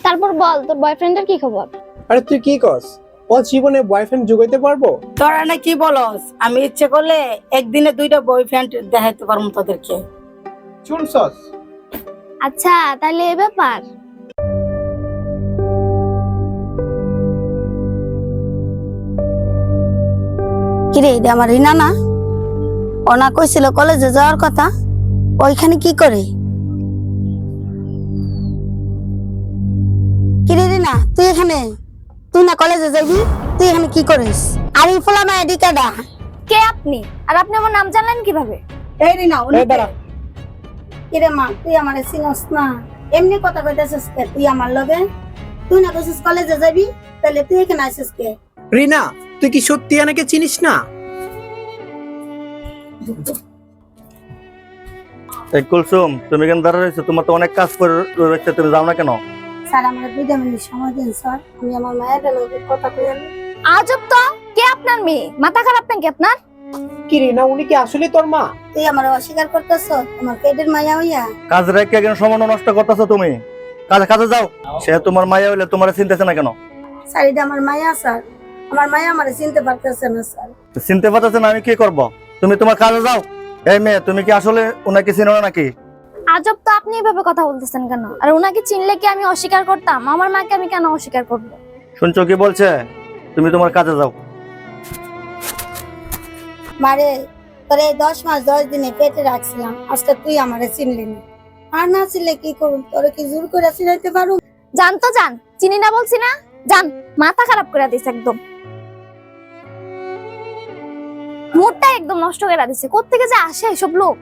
তারপর বল তোর বয়ফ্রেন্ডের কি খবর? আরে তুই কি কস? ও জীবনে বয়ফ্রেন্ড জোগাইতে পারবো? তোরা না কি বলস? আমি ইচ্ছে করলে একদিনে 2টা বয়ফ্রেন্ড দেখাইতে পারবো তোদেরকে। শুনছস? আচ্ছা তাহলে এই ব্যাপার। কিরে এটা আমার রিনা না? ওনা কইছিল কলেজে যাওয়ার কথা, ওইখানে কি করে? কিরে রিনা তুই এখানে? তুই না কলেজে যাবি, তুই এখানে কি করিস? আর এই ফলা মা এদিকেডা? কে আপনি? আর আপনি আমার নাম জানলেন কিভাবে? এই রিনা উনি এই দাঁড়া। কিরে মা তুই আমারে চিনস না? এমনি কথা কইতেছিস কে তুই আমার লগে? তুই না কইছিস কলেজে যাবি, তাহলে তুই এখানে আসিস কে? রিনা, তুই কি সত্যি আমাকে চিনিস না? এই কুলসুম, তুমি কেন দাঁড়া রয়েছো? তোমার তো অনেক কাজ করে রয়েছে, তুমি যাও না কেন? স্যার আমরা 2 মিনিট সময় দিন স্যার, আমি আমার মায়ের লগে কথা কই আনি। আজব তো, কে আপনার মেয়ে? মাথা খারাপ নাকি আপনার? কি রিনা, উনি কি আসলে তোর মা? তুই আমার অস্বীকার করতেছ আমার পেটের মায়া হইয়া? কাজ রেখে কেন সময় নষ্ট করতেছো তুমি? কাজে যাও। সে তোমার মায়া হইলে তোমার চিনতেছে না কেন? স্যার এটা আমার মায়া স্যার, আমার মায়া আমারে চিনতে পারতেছে না স্যার। চিনতে পারতেছে না, আমি কি করব? তুমি তোমার কাজে যাও। এই মেয়ে, তুমি কি আসলে উনাকে চিনো না নাকি? আজব তো, আপনি এভাবে কথা বলতেছেন কেন? আর ওনাকে চিনলে কি আমি অস্বীকার করতাম? আমার মাকে আমি কেন অস্বীকার করবো? শুনছো কি বলছে? তুমি তোমার কাজে যাও। মারে তোরে 10 মাস 10 দিনে পেটে রাখছিলাম, আজকে তুই আমারে চিনলি না। আর না চিনলে কি করুম? তোরে কি জোর করে চিনাইতে পারু? জান তো জান, চিনি না বলছি না? জান, মাথা খারাপ করে দিছে একদম। মুডটা একদম নষ্ট করে দিছে। কোত্থেকে যে আসে এসব লোক?